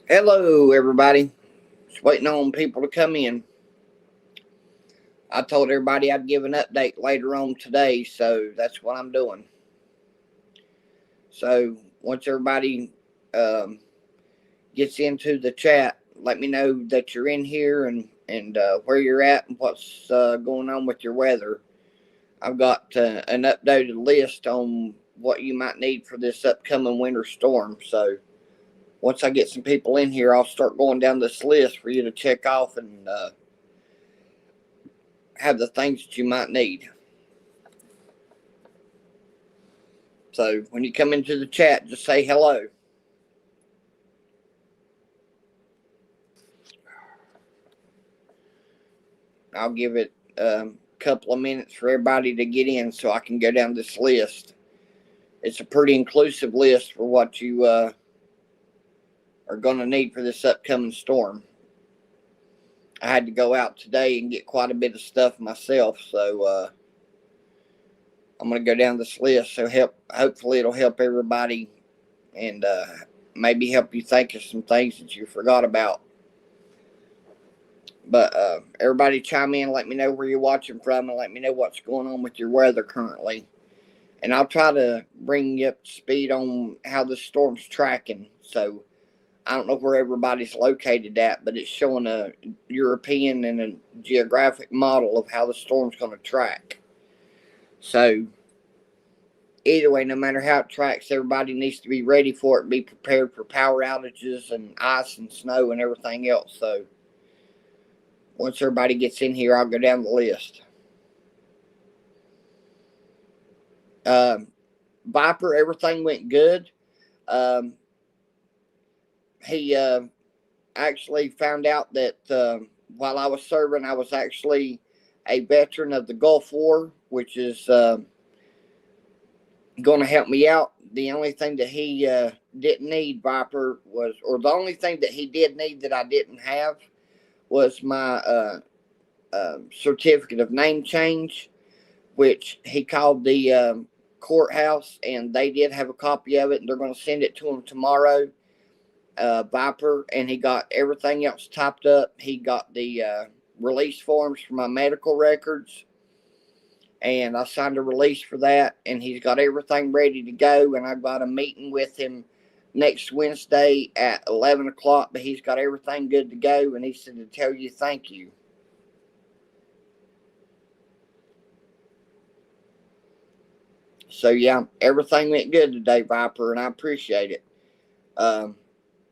Hello, everybody. Just waiting on people to come in. I told everybody I'd give an update later on today, so that's what I'm doing. So once everybody um, gets into the chat, let me know that you're in here and where you're at and what's going on with your weather. I've got an updated list on what you might need for this upcoming winter storm. So once I get some people in here, I'll start going down this list for you to check off and have the things that you might need. So when you come into the chat, just say hello. I'll give it a couple of minutes for everybody to get in so I can go down this list. It's a pretty inclusive list for what you are going to need for this upcoming storm. I had to go out today and get quite a bit of stuff myself, so I'm going to go down this list. So hopefully it'll help everybody and maybe help you think of some things that you forgot about. But everybody chime in, let me know where you're watching from, and let me know what's going on with your weather currently. And I'll try to bring you up to speed on how the storm's tracking. So I don't know where everybody's located at, but it's showing a European and a geographic model of how the storm's going to track. So either way, no matter how it tracks, everybody needs to be ready for it, be prepared for power outages and ice and snow and everything else. So once everybody gets in here, I'll go down the list. Viper, everything went good. Um, he actually found out that while I was serving, I was actually a veteran of the Gulf War, which is going to help me out. The only thing that he didn't need, Viper, was, or the only thing that he did need that I didn't have was my certificate of name change, which he called the courthouse, and they did have a copy of it, and they're going to send it to him tomorrow. Viper, and he got everything else typed up. He got the release forms for my medical records, and I signed a release for that, and he's got everything ready to go, and I've got a meeting with him next Wednesday at 11 o'clock, but he's got everything good to go, and he said to tell you thank you. So yeah, everything went good today, Viper, and I appreciate it.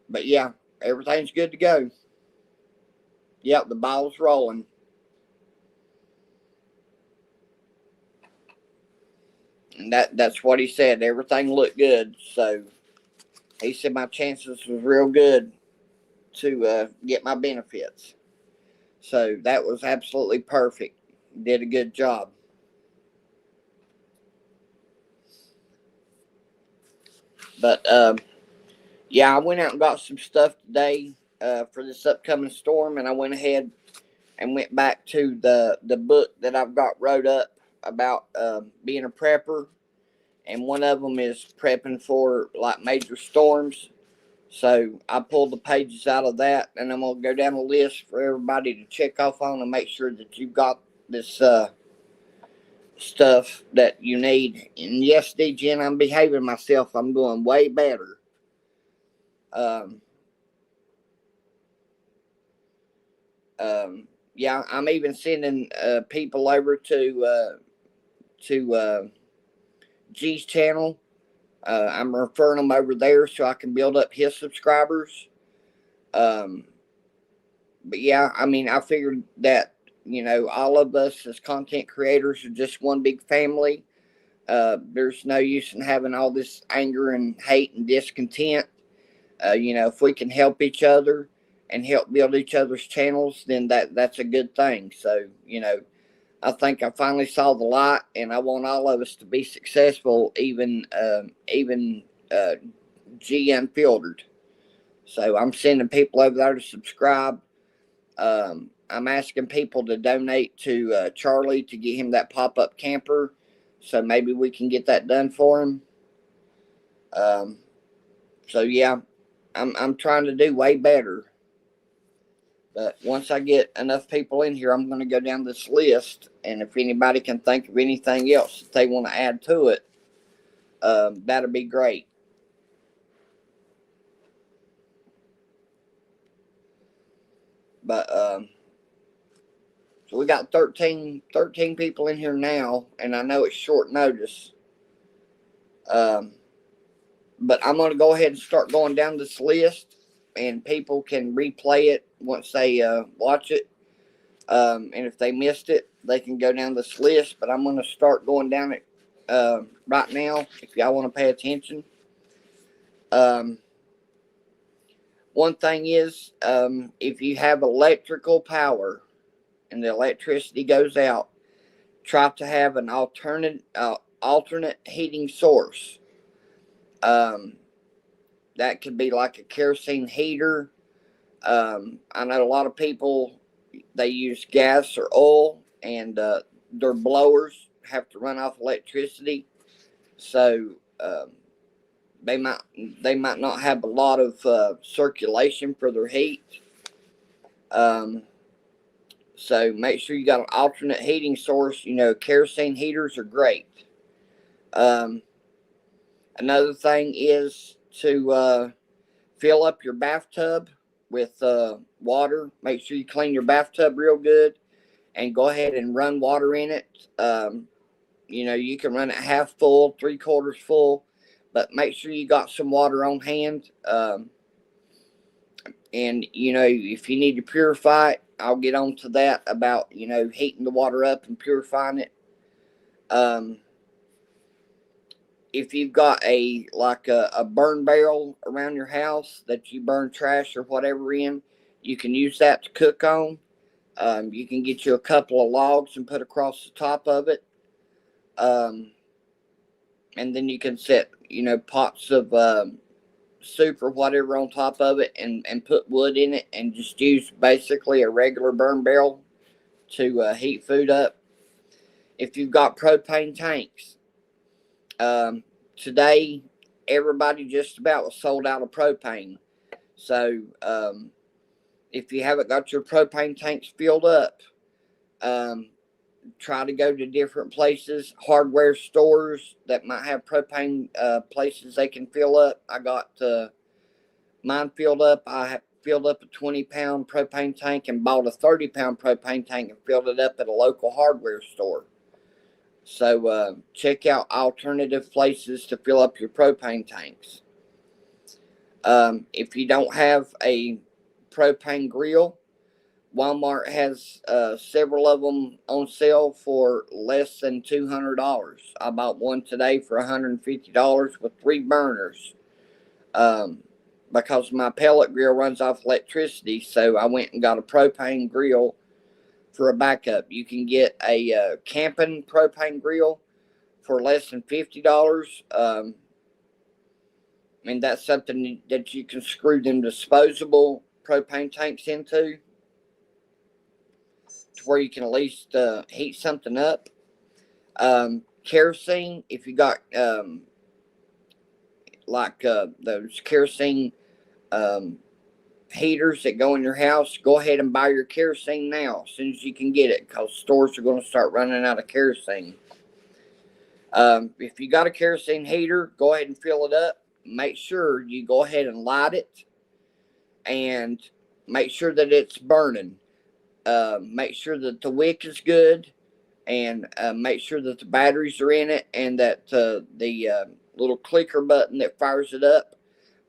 But yeah, everything's good to go. Yep, the ball's rolling. And that's what he said. Everything looked good. So he said my chances was real good to get my benefits. So that was absolutely perfect. Did a good job. But yeah, I went out and got some stuff today for this upcoming storm, and I went ahead and went back to the book that I've got wrote up about being a prepper, and one of them is prepping for like major storms. So I pulled the pages out of that, and I'm gonna go down a list for everybody to check off on and make sure that you've got this stuff that you need. And yes, DGN, I'm behaving myself. I'm doing way better. Um, yeah, I'm even sending people over to G's channel. I'm referring them over there so I can build up his subscribers. Um, but yeah, I mean, I figured that all of us as content creators are just one big family. There's no use in having all this anger and hate and discontent. If we can help each other and help build each other's channels, then that's a good thing. So I think I finally saw the light, and I want all of us to be successful, even G Unfiltered. So I'm sending people over there to subscribe. I'm asking people to donate to Charlie to get him that pop-up camper, so maybe we can get that done for him. Um, so yeah, I'm trying to do way better. But once I get enough people in here, I'm going to go down this list, and if anybody can think of anything else that they want to add to it, that'd be great. But so we got 13 people in here now, and I know it's short notice. But I'm going to go ahead and start going down this list, and people can replay it once they watch it. And if they missed it, they can go down this list. But I'm going to start going down it right now if y'all want to pay attention. One thing is, if you have electrical power and the electricity goes out, try to have an alternate heating source. That could be like a kerosene heater. I know a lot of people, they use gas or oil, and their blowers have to run off electricity, so they might not have a lot of circulation for their heat. So make sure you got an alternate heating source. Kerosene heaters are great. Another thing is to fill up your bathtub with water. Make sure you clean your bathtub real good and go ahead and run water in it. You can run it half full, 3/4 full, but make sure you got some water on hand. And if you need to purify it, I'll get on to that about heating the water up and purifying it. If you've got a burn barrel around your house that you burn trash or whatever in, you can use that to cook on. You can get you a couple of logs and put across the top of it. And then you can set, pots of soup or whatever on top of it and put wood in it and just use basically a regular burn barrel to heat food up. If you've got propane tanks, today everybody just about was sold out of propane. So if you haven't got your propane tanks filled up, try to go to different places, hardware stores that might have propane places they can fill up. I got mine filled up. I filled up a 20-pound propane tank and bought a 30-pound propane tank and filled it up at a local hardware store. So check out alternative places to fill up your propane tanks. If you don't have a propane grill, Walmart has several of them on sale for less than $200. I bought one today for $150 with 3 burners. Because my pellet grill runs off electricity, so I went and got a propane grill for a backup. You can get a camping propane grill for less than $50. And that's something that you can screw them disposable propane tanks into, to where you can at least heat something up. Kerosene, if you got those kerosene heaters that go in your house, go ahead and buy your kerosene now as soon as you can get it, because stores are going to start running out of kerosene. If you got a kerosene heater, go ahead and fill it up. Make sure you go ahead and light it and make sure that it's burning. Make sure that the wick is good, and make sure that the batteries are in it, and that the little clicker button that fires it up,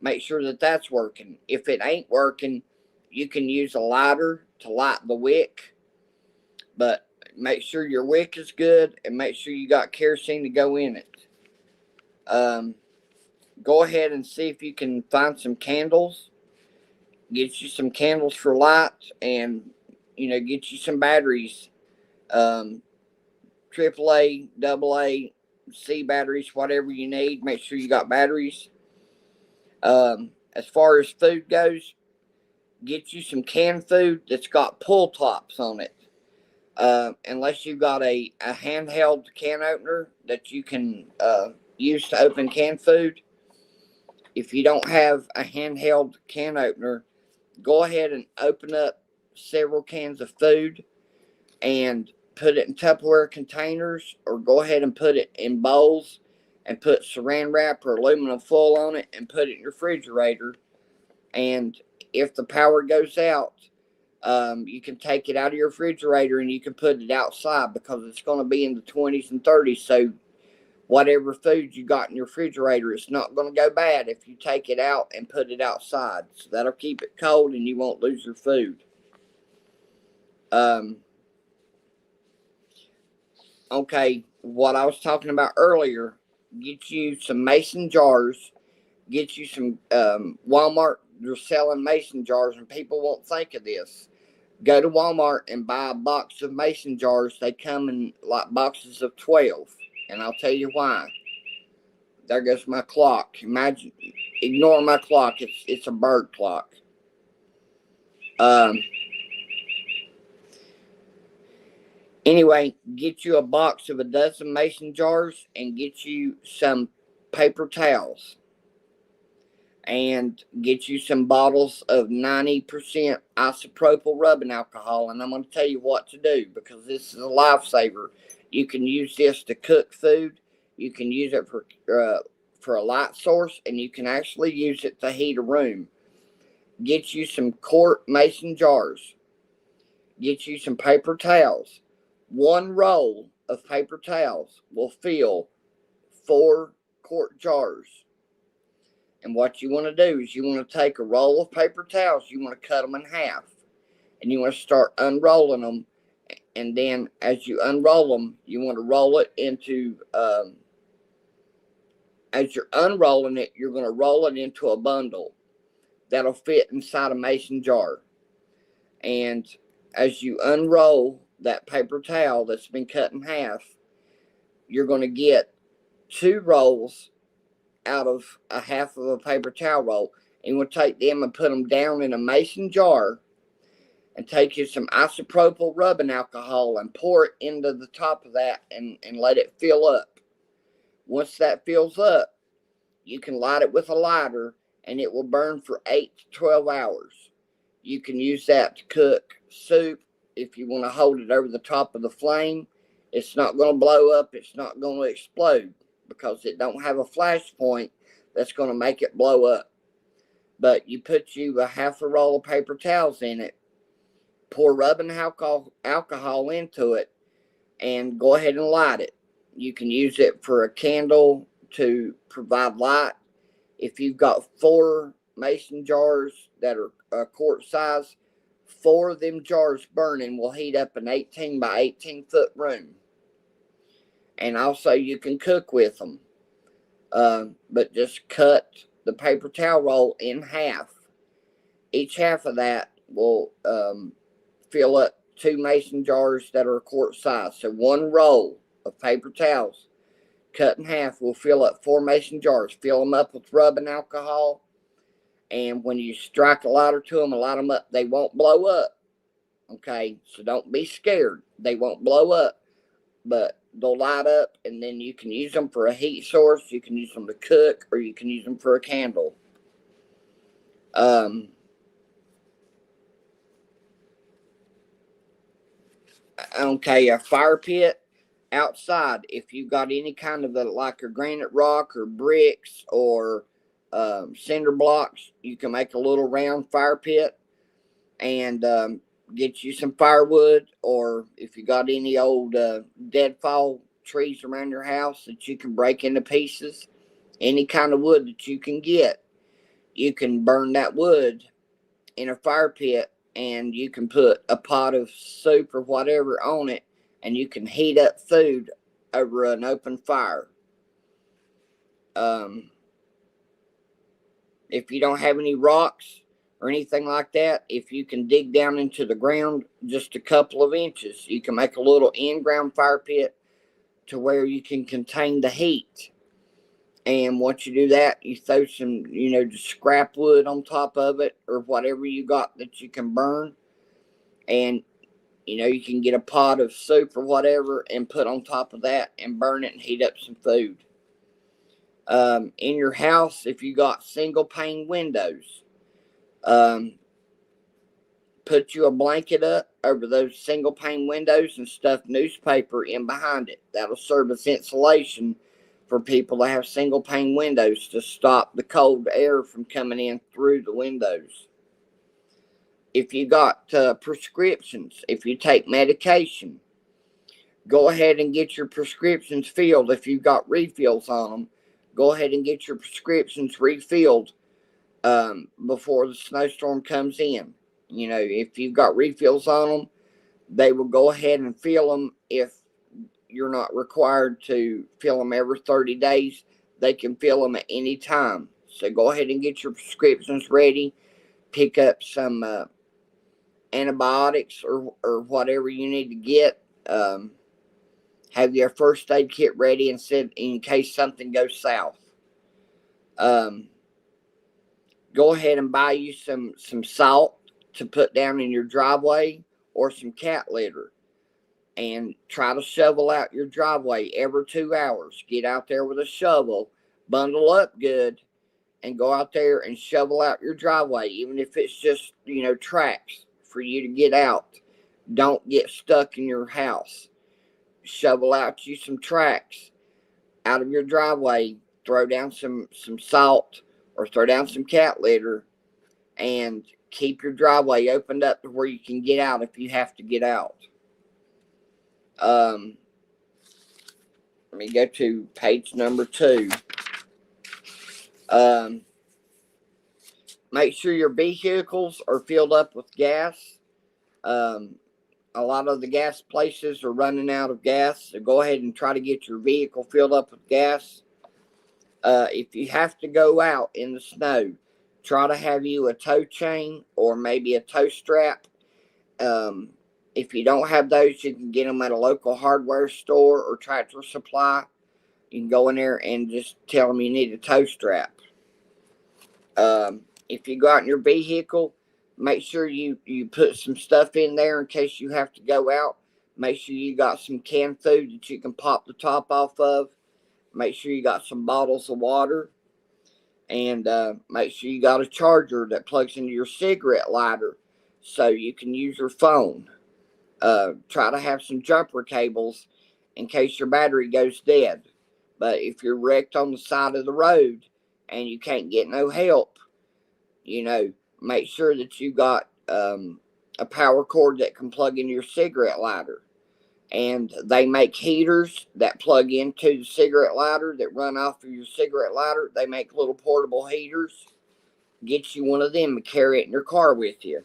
make sure that that's working. If it ain't working, you can use a lighter to light the wick, but make sure your wick is good and make sure you got kerosene to go in it. Go ahead and see if you can find some candles. Get you some candles for light, and get you some batteries. AAA, AA, C batteries, whatever you need. Make sure you got batteries. As far as food goes, get you some canned food that's got pull tops on it. Unless you've got a handheld can opener that you can use to open canned food. if you don't have a handheld can opener, go ahead and open up several cans of food and put it in Tupperware containers, or go ahead and put it in bowls and put saran wrap or aluminum foil on it and put it in your refrigerator. And if the power goes out, you can take it out of your refrigerator and you can put it outside, because it's going to be in the 20s and 30s. So whatever food you got in your refrigerator, it's not going to go bad if you take it out and put it outside. So that'll keep it cold and you won't lose your food. Okay, what I was talking about earlier, get you some mason jars, get you some Walmart, they're selling mason jars, and people won't think of this. Go to Walmart and buy a box of mason jars. They come in like boxes of 12, and I'll tell you why. There goes my clock. Imagine, ignore my clock. It's a bird clock. Anyway, get you a box of a dozen mason jars and get you some paper towels. And get you some bottles of 90% isopropyl rubbing alcohol. And I'm going to tell you what to do, because this is a lifesaver. You can use this to cook food. You can use it for a light source, and you can actually use it to heat a room. Get you some quart mason jars. Get you some paper towels. One roll of paper towels will fill 4 quart jars. And what you want to do is you want to take a roll of paper towels, you want to cut them in half, and you want to start unrolling them. And then as you unroll them, you want to roll it into, as you're unrolling it, you're going to roll it into a bundle that'll fit inside a mason jar. And as you unroll that paper towel that's been cut in half, you're going to get 2 rolls out of a half of a paper towel roll. And we'll take them and put them down in a mason jar, and take you some isopropyl rubbing alcohol and pour it into the top of that, and let it fill up. Once that fills up, you can light it with a lighter, and it will burn for 8 to 12 hours. You can use that to cook soup. If you want to hold it over the top of the flame, it's not going to blow up, it's not going to explode, because it don't have a flash point that's going to make it blow up. But you put you a half a roll of paper towels in it, pour rubbing alcohol into it, and go ahead and light it. You can use it for a candle to provide light. If you've got 4 mason jars that are quart size, 4 of them jars burning will heat up an 18 by 18 foot room. And also you can cook with them. But just cut the paper towel roll in half. Each half of that will fill up 2 mason jars that are a quart size. So 1 roll of paper towels cut in half will fill up 4 mason jars. Fill them up with rubbing alcohol. And when you strike a lighter to them and light them up, they won't blow up. Okay, so don't be scared. They won't blow up, but they'll light up, and then you can use them for a heat source. You can use them to cook, or you can use them for a candle. Okay, a fire pit outside. If you've got any kind of like a granite rock or bricks or cinder blocks, you can make a little round fire pit, and get you some firewood, or if you got any old deadfall trees around your house that you can break into pieces, any kind of wood that you can get, you can burn that wood in a fire pit, and you can put a pot of soup or whatever on it, and you can heat up food over an open fire. If you don't have any rocks or anything like that, if you can dig down into the ground just a couple of inches, you can make a little in-ground fire pit to where you can contain the heat. And once you do that, you throw some, just scrap wood on top of it, or whatever you got that you can burn. And, you can get a pot of soup or whatever and put on top of that and burn it and heat up some food. In your house, if you got single pane windows, um, put you a blanket up over those single pane windows and stuff newspaper in behind it. That'll serve as insulation for people that have single pane windows to stop the cold air from coming in through the windows. If you got prescriptions, if you take medication, go ahead and get your prescriptions filled. If you've got refills on them, go ahead and get your prescriptions refilled before the snowstorm comes in. You know, if you've got refills on them, they will go ahead and fill them. If you're not required to fill them every 30 days, they can fill them at any time. So go ahead and get your prescriptions ready. Pick up some antibiotics or whatever you need to get. Have your first aid kit ready and set in case something goes south. Go ahead and buy you some salt to put down in your driveway or some cat litter, and try to shovel out your driveway every 2 hours. Get out there with a shovel, bundle up good, and go out there and shovel out your driveway, even if it's just, tracks for you to get out. Don't get stuck in your house. Shovel out you some tracks out of your driveway. Throw down some salt or throw down some cat litter, and keep your driveway opened up to where you can get out if you have to get out. Let me go to page number 2. Make sure your vehicles are filled up with gas. A lot of the gas places are running out of gas, so go ahead and try to get your vehicle filled up with gas. If you have to go out in the snow, try to have you a tow chain or maybe a tow strap. If you don't have those, you can get them at a local hardware store or Tractor Supply. You can go in there and just tell them you need a tow strap. If you go out in your vehicle, make sure you put some stuff in there in case you have to go out. Make sure you got some canned food that you can pop the top off of. Make sure you got some bottles of water. And make sure you got a charger that plugs into your cigarette lighter so you can use your phone. Try to have some jumper cables in case your battery goes dead. But if you're wrecked on the side of the road and you can't get no help, make sure that you got a power cord that can plug into your cigarette lighter. And they make heaters that plug into the cigarette lighter that run off of your cigarette lighter. They make little portable heaters. Get you one of them and carry it in your car with you.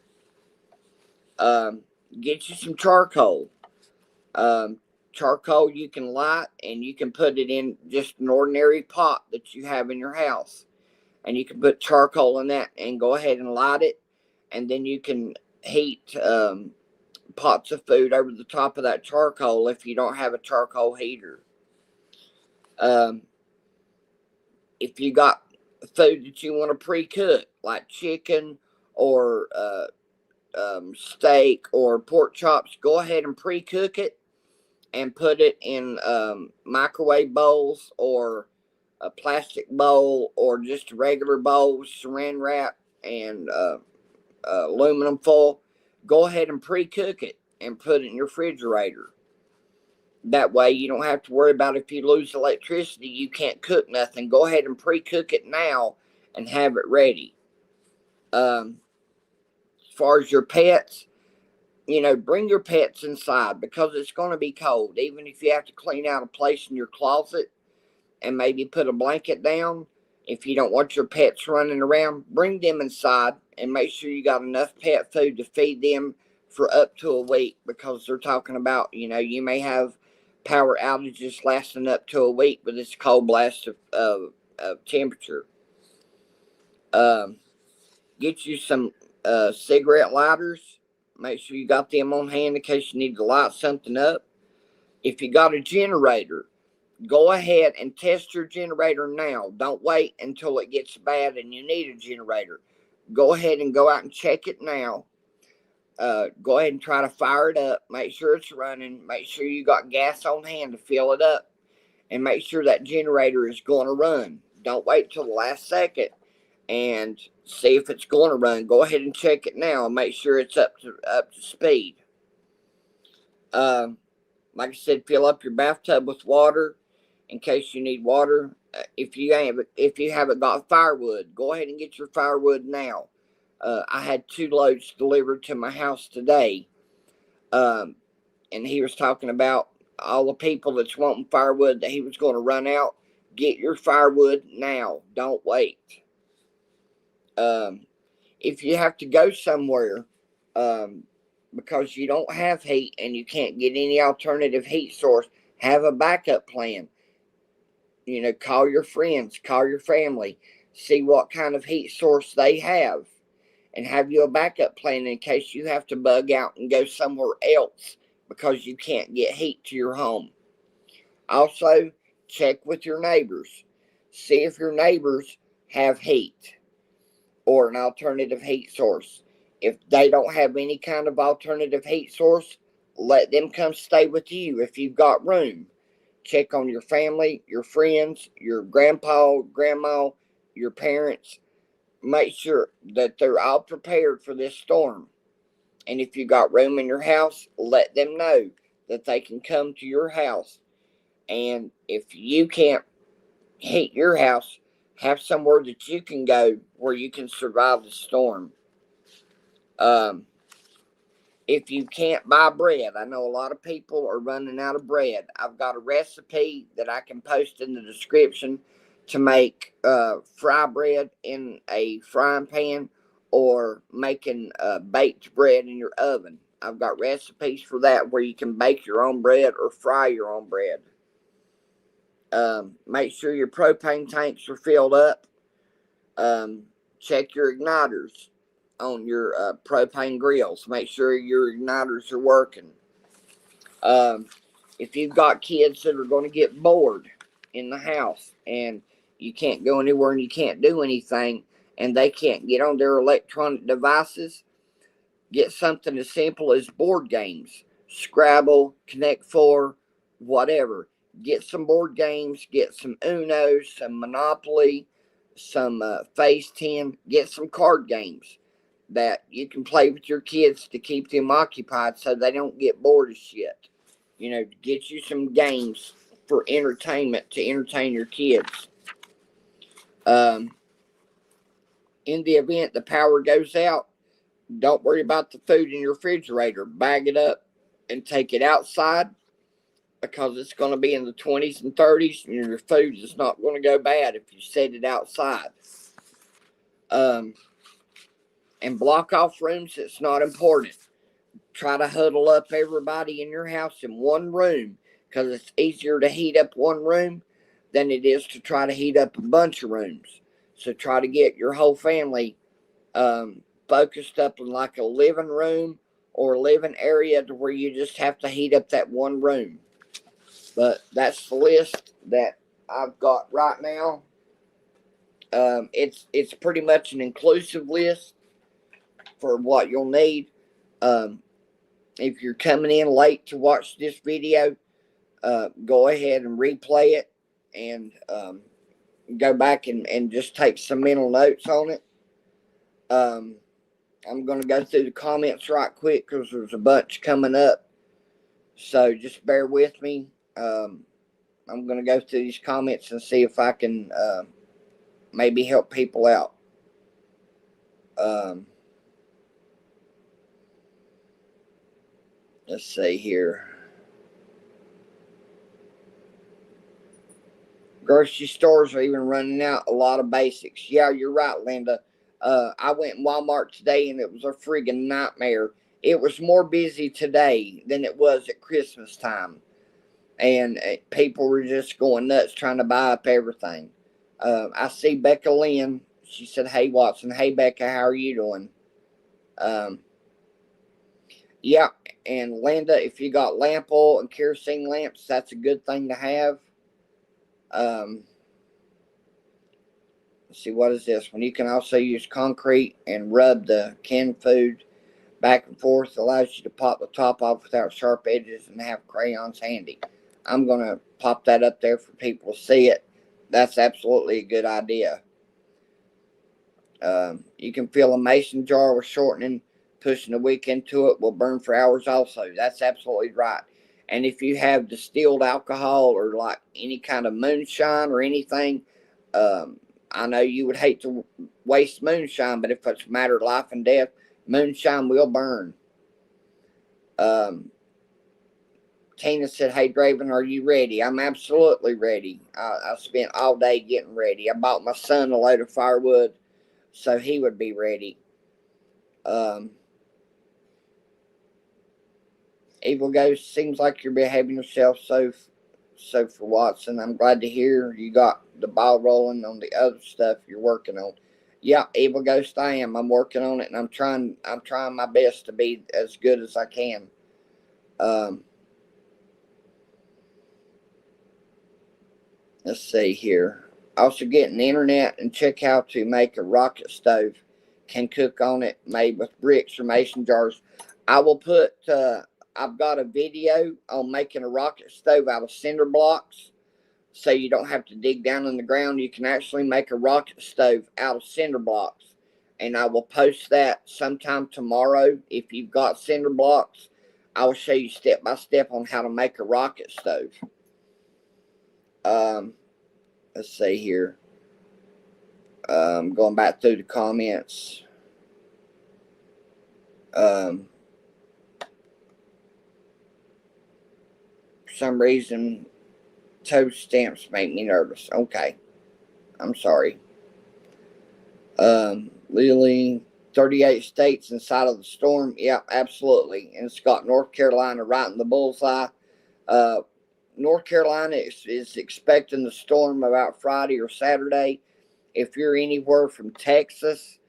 Get you some charcoal. Charcoal you can light, and you can put it in just an ordinary pot that you have in your house. And you can put charcoal in that and go ahead and light it. And then you can heat pots of food over the top of that charcoal if you don't have a charcoal heater. If you got food that you want to pre-cook, like chicken or steak or pork chops, go ahead and pre-cook it and put it in microwave bowls or a plastic bowl or just a regular bowl, saran wrap and aluminum foil. Go ahead and pre-cook it and put it in your refrigerator. That way you don't have to worry about if you lose electricity, you can't cook nothing. Go ahead and pre-cook it now and have it ready. As far as your pets, bring your pets inside because it's going to be cold. Even if you have to clean out a place in your closet and maybe put a blanket down, if you don't want your pets running around, bring them inside and make sure you got enough pet food to feed them for up to a week, because they're talking about, you may have power outages lasting up to a week with this cold blast of temperature. Get you some cigarette lighters. Make sure you got them on hand in case you need to light something up. If you got a generator, go ahead and test your generator now. Don't wait until it gets bad and you need a generator. Go ahead and go out and check it now. Go ahead and try to fire it up. Make sure it's running. Make sure you got gas on hand to fill it up. And make sure that generator is going to run. Don't wait till the last second and see if it's going to run. Go ahead and check it now and make sure it's up to speed. Like I said, fill up your bathtub with water in case you need water. If you haven't got firewood, go ahead and get your firewood now. I had 2 loads delivered to my house today, and he was talking about all the people that's wanting firewood that he was going to run out. Get your firewood now. Don't wait. If you have to go somewhere because you don't have heat and you can't get any alternative heat source, have a backup plan. Call your friends, call your family, see what kind of heat source they have, and have you a backup plan in case you have to bug out and go somewhere else because you can't get heat to your home. Also, check with your neighbors. See if your neighbors have heat or an alternative heat source. If they don't have any kind of alternative heat source, let them come stay with you if you've got room. Check on your family, your friends, your grandpa, grandma, your parents. Make sure that they're all prepared for this storm. And if you got room in your house, let them know that they can come to your house. And if you can't heat your house, have somewhere that you can go where you can survive the storm. If you can't buy bread, I know a lot of people are running out of bread. I've got a recipe that I can post in the description to make fry bread in a frying pan or making baked bread in your oven. I've got recipes for that where you can bake your own bread or fry your own bread. Make sure your propane tanks are filled up. Check your igniters on your propane grills. Make sure your igniters are working. If you've got kids that are going to get bored in the house and you can't go anywhere and you can't do anything and they can't get on their electronic devices, get something as simple as board games. Scrabble, Connect 4, whatever. Get some board games, get some Uno, some Monopoly, some Phase 10, get some card games that you can play with your kids to keep them occupied so they don't get bored as shit. Get you some games for entertainment to entertain your kids. In the event the power goes out, don't worry about the food in your refrigerator. Bag it up and take it outside because it's going to be in the 20s and 30s and your food is not going to go bad if you set it outside. And block off rooms that's not important. Try to huddle up everybody in your house in one room because it's easier to heat up one room than it is to try to heat up a bunch of rooms. So try to get your whole family focused up in like a living room or a living area to where you just have to heat up that one room. But that's the list that I've got right now. It's pretty much an inclusive list for what you'll need. If you're coming in late to watch this video, go ahead and replay it and go back and just take some mental notes on it. I'm going to go through the comments right quick because there's a bunch coming up. So just bear with me. I'm going to go through these comments and see if I can maybe help people out. Let's see here. Grocery stores are even running out a lot of basics. Yeah, you're right, Linda. I went in Walmart today and it was a friggin' nightmare. It was more busy today than it was at Christmas time. And people were just going nuts trying to buy up everything. I see Becca Lynn. She said, "Hey, Watson." Hey, Becca, how are you doing? Yeah, and Linda, if you got lamp oil and kerosene lamps, that's a good thing to have. Let's see, what is this one? You can also use concrete and rub the canned food back and forth. It allows you to pop the top off without sharp edges and have crayons handy. I'm going to pop that up there for people to see it. That's absolutely a good idea. You can fill a mason jar with shortening, pushing a wick into it will burn for hours also. That's absolutely right. And if you have distilled alcohol or like any kind of moonshine or anything, I know you would hate to waste moonshine, but if it's a matter of life and death, moonshine will burn. Tina said, "Hey, Draven, are you ready?" I'm absolutely ready. I spent all day getting ready. I bought my son a load of firewood so he would be ready. Evil Ghost, seems like you're behaving yourself so for Watson. I'm glad to hear you got the ball rolling on the other stuff you're working on. Yeah, Evil Ghost, I am. I'm working on it, and I'm trying my best to be as good as I can. Let's see here. Also get an internet and check how to make a rocket stove. Can cook on it, made with bricks or mason jars. I will put. I've got a video on making a rocket stove out of cinder blocks, so you don't have to dig down in the ground. You can actually make a rocket stove out of cinder blocks, and I will post that sometime tomorrow. If you've got cinder blocks, I will show you step by step on how to make a rocket stove. Let's see here. Going back through the comments. For some reason, toast stamps make me nervous. Okay. I'm sorry. Lily, 38 states inside of the storm. Yeah, absolutely. And it's got North Carolina right in the bullseye. North Carolina is expecting the storm about Friday or Saturday. If you're anywhere from Texas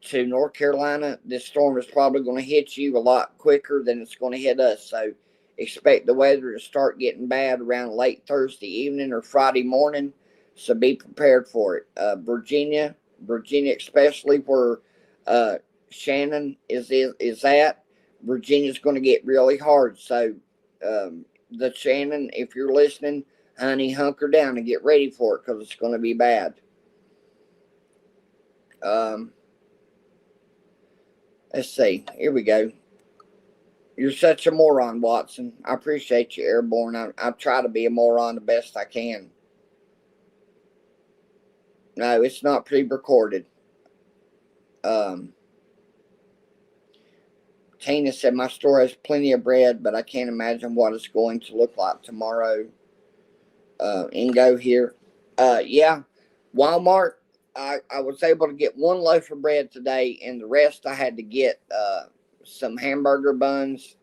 to North Carolina, this storm is probably going to hit you a lot quicker than it's going to hit us. So expect the weather to start getting bad around late Thursday evening or Friday morning. So be prepared for it. Virginia especially where Shannon is at, Virginia's going to get really hard. So the Shannon, if you're listening, honey, hunker down and get ready for it because it's going to be bad. Let's see. Here we go. You're such a moron, Watson. I appreciate you, Airborne. I try to be a moron the best I can. No, it's not pre-recorded. Tina said, my store has plenty of bread, but I can't imagine what it's going to look like tomorrow. Ingo here. Yeah, Walmart, I was able to get one loaf of bread today, and the rest I had to get some hamburger buns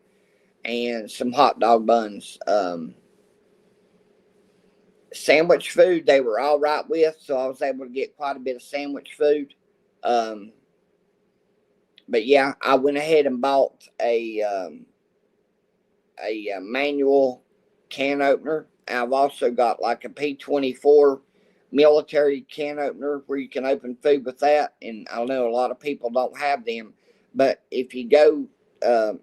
and some hot dog buns. Sandwich food, they were all right with, so I was able to get quite a bit of sandwich food. But yeah, I went ahead and bought a manual can opener. I've also got like a P24 military can opener where you can open food with that. And I know a lot of people don't have them, but if you go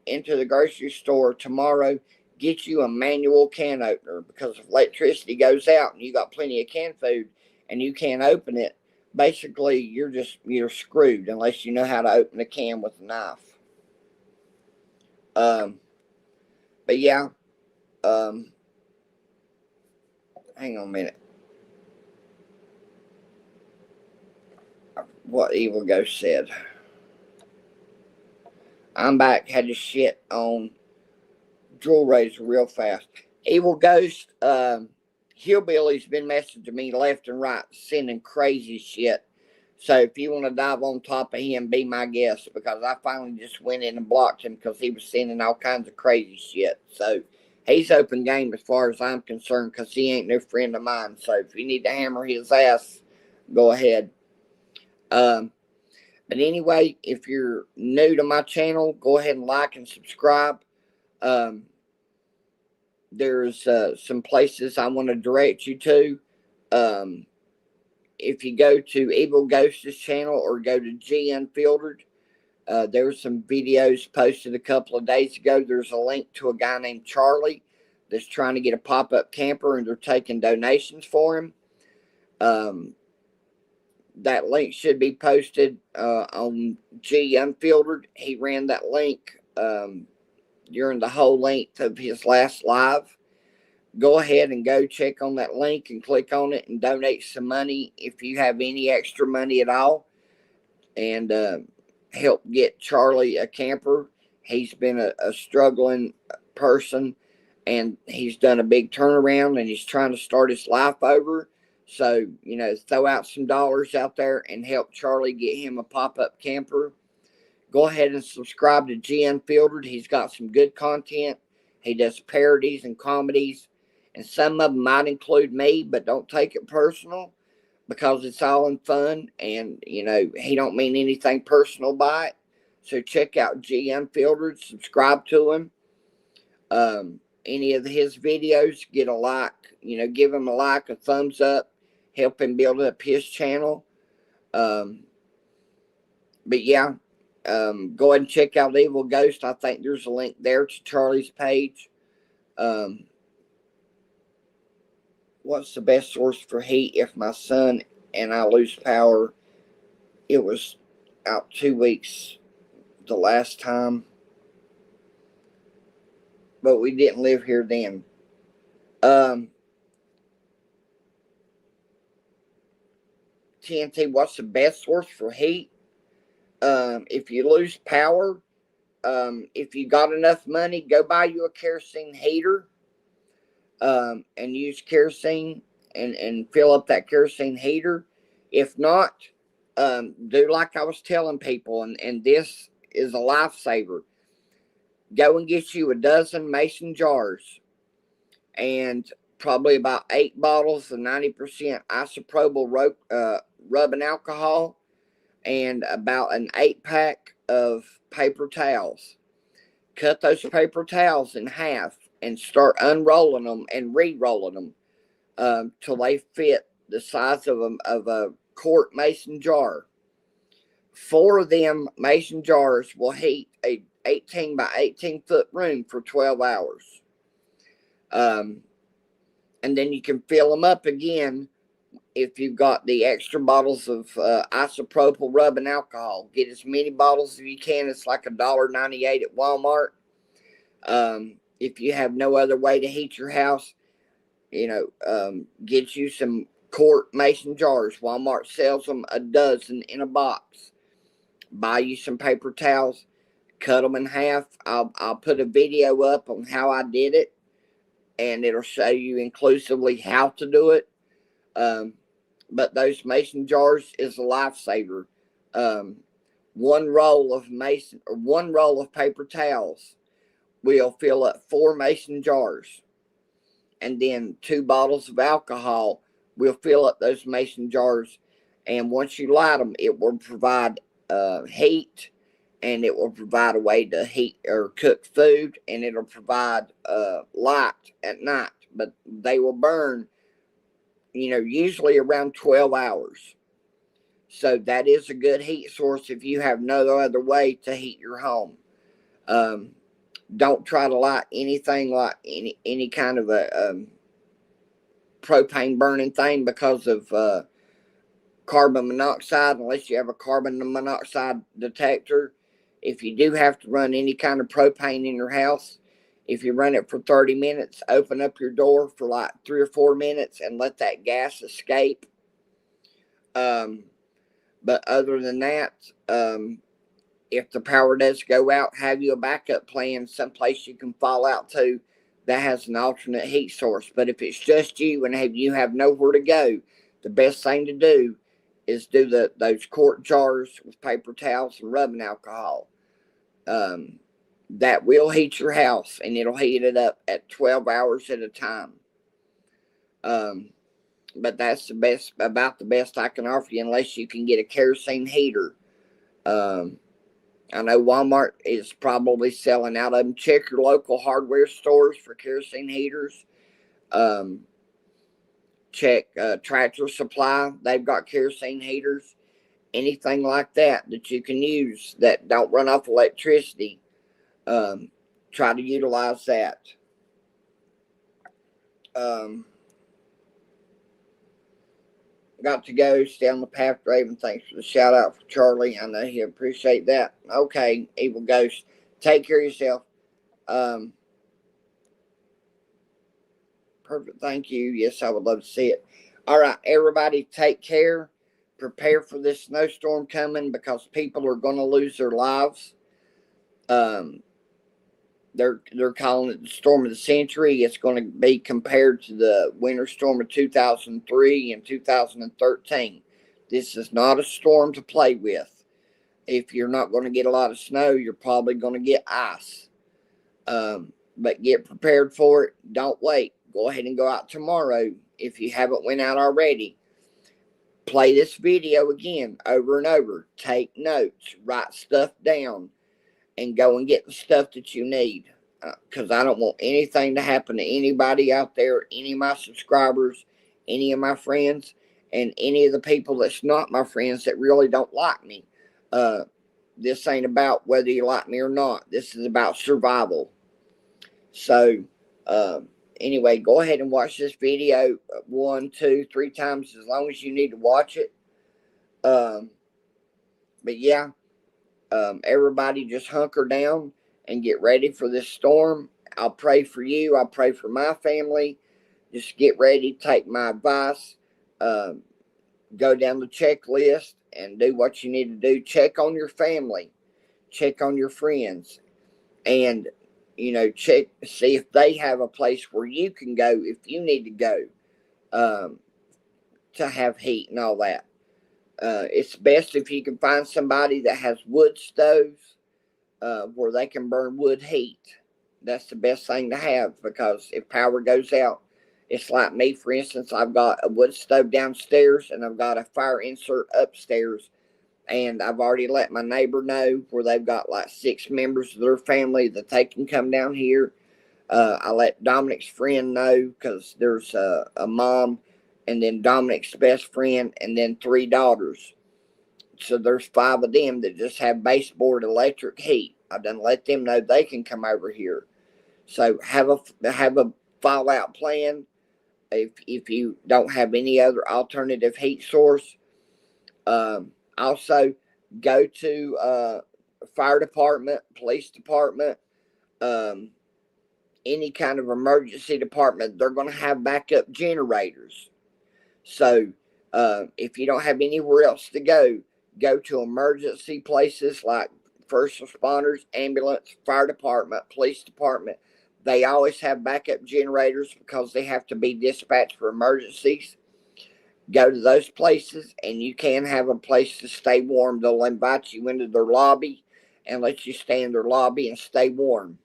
into the grocery store tomorrow, get you a manual can opener, because if electricity goes out and you got plenty of canned food and you can't open it, basically you're screwed unless you know how to open a can with a knife. But yeah, hang on a minute. What Evil Ghost said. I'm back. Had to shit on Jewel Razor real fast. Evil Ghost, Hillbilly's been messaging me left and right, sending crazy shit. So if you want to dive on top of him, be my guest, because I finally just went in and blocked him because he was sending all kinds of crazy shit. So he's open game as far as I'm concerned, because he ain't no friend of mine. So if you need to hammer his ass, go ahead. But anyway, if you're new to my channel, go ahead and like and subscribe. There's some places I want to direct you to. If you go to Evil Ghost's channel or go to G Unfiltered, there were some videos posted a couple of days ago. There's a link to a guy named Charlie that's trying to get a pop-up camper, and they're taking donations for him. That link should be posted on G Unfiltered. He ran that link during the whole length of his last live. Go ahead and go check on that link and click on it and donate some money if you have any extra money at all, and help get Charlie a camper. He's been a struggling person, and he's done a big turnaround, and he's trying to start his life over. So, throw out some dollars out there and help Charlie get him a pop-up camper. Go ahead and subscribe to G Unfiltered. He's got some good content. He does parodies and comedies, and some of them might include me, but don't take it personal, because it's all in fun, and he don't mean anything personal by it. So check out G Unfiltered, subscribe to him. Any of his videos, get a like, give him a like, a thumbs up, help him build up his channel. But yeah, go ahead and check out Evil Ghost. I think there's a link there to Charlie's page. What's the best source for heat if my son and I lose power? It was out 2 weeks the last time, but we didn't live here then. TNT, what's the best source for heat? If you lose power, if you got enough money, go buy you a kerosene heater, and use kerosene and fill up that kerosene heater. If not, do like I was telling people, and this is a lifesaver. Go and get you a dozen mason jars and probably about 8 bottles of 90% isopropyl rubbing alcohol, and about an 8-pack of paper towels. Cut those paper towels in half and start unrolling them and re-rolling them till they fit the size of a quart mason jar. 4 of them mason jars will heat a 18 by 18 foot room for 12 hours. And then you can fill them up again if you've got the extra bottles of isopropyl rubbing alcohol. Get as many bottles as you can. It's like $1.98 at Walmart. If you have no other way to heat your house, get you some quart mason jars. Walmart sells them a dozen in a box. Buy you some paper towels, cut them in half. I'll put a video up on how I did it, and it'll show you inclusively how to do it. But those mason jars is a lifesaver. One roll of paper towels will fill up 4 mason jars, and then 2 bottles of alcohol will fill up those mason jars. And once you light them, it will provide heat, and it will provide a way to heat or cook food, and it'll provide light at night. But they will burn, usually around 12 hours. So that is a good heat source if you have no other way to heat your home. Don't try to light anything like any kind of a propane burning thing because of carbon monoxide, unless you have a carbon monoxide detector. If you do have to run any kind of propane in your house, if you run it for 30 minutes, open up your door for like 3 or 4 minutes and let that gas escape. But other than that, if the power does go out, have you a backup plan someplace you can fall out to that has an alternate heat source. But if it's just you and you have nowhere to go, the best thing to do is do those quart jars with paper towels and rubbing alcohol. That will heat your house, and it'll heat it up at 12 hours at a time. But that's about the best I can offer you, unless you can get a kerosene heater. I know Walmart is probably selling out of them. Check your local hardware stores for kerosene heaters. Check Tractor Supply. They've got kerosene heaters. Anything like that you can use that don't run off electricity. Try to utilize that. got to go. Stay on the path, Raven. Thanks for the shout out for Charlie. I know he'll appreciate that. Okay, Evil Ghost. Take care of yourself. Perfect. Thank you. Yes, I would love to see it. All right, everybody, take care. Prepare for this snowstorm coming because people are going to lose their lives. They're calling it the storm of the century. It's going to be compared to the winter storm of 2003 and 2013. This is not a storm to play with. If you're not going to get a lot of snow, you're probably going to get ice. But get prepared for it. Don't wait. Go ahead and go out tomorrow if you haven't went out already. Play this video again over and over. Take notes. Write stuff down. And go and get the stuff that you need. Because I don't want anything to happen to anybody out there, any of my subscribers, any of my friends, and any of the people that's not my friends that really don't like me. This ain't about whether you like me or not. This is about survival. So, anyway, go ahead and watch this video 1, 2, 3 times as long as you need to watch it. But yeah. Everybody just hunker down and get ready for this storm. I'll pray for you. I'll pray for my family. Just get ready. Take my advice. Go down the checklist and do what you need to do. Check on your family. Check on your friends. And, see if they have a place where you can go if you need to go to have heat and all that. It's best if you can find somebody that has wood stoves where they can burn wood heat. That's the best thing to have because if power goes out, it's like me, for instance, I've got a wood stove downstairs and I've got a fire insert upstairs. And I've already let my neighbor know where they've got like 6 members of their family that they can come down here. I let Dominic's friend know because there's a mom and then Dominic's best friend, and then 3 daughters. So there's 5 of them that just have baseboard electric heat. I done let them know they can come over here. So have a fallout plan if you don't have any other alternative heat source. Also, go to fire department, police department, any kind of emergency department. They're going to have backup generators. So, if you don't have anywhere else to go to emergency places like first responders, ambulance, fire department, police department. They always have backup generators because they have to be dispatched for emergencies. Go to those places and you can have a place to stay warm. They'll invite you into their lobby and let you stay in their lobby and stay warm.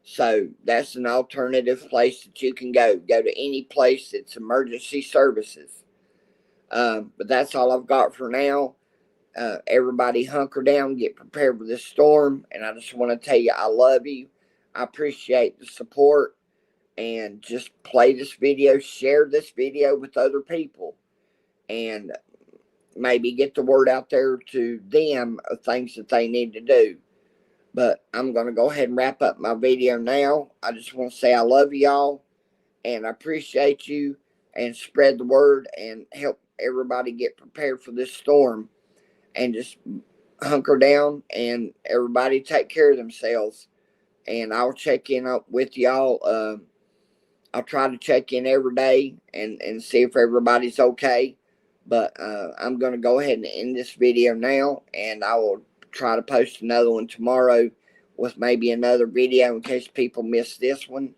So that's an alternative place that you can go. Go to any place that's emergency services. But that's all I've got for now. Everybody hunker down, get prepared for this storm. And I just want to tell you I love you. I appreciate the support. And just play this video, share this video with other people. And maybe get the word out there to them of things that they need to do. But I'm going to go ahead and wrap up my video now. I just want to say I love y'all and I appreciate you, and spread the word and help everybody get prepared for this storm, and just hunker down and everybody take care of themselves. And I'll check in with y'all. I'll try to check in every day and see if everybody's okay. But I'm going to go ahead and end this video now, and I will try to post another one tomorrow with maybe another video in case people missed this one.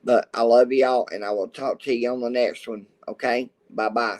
But I love y'all, and I will talk to you on the next one. Okay? Bye-bye.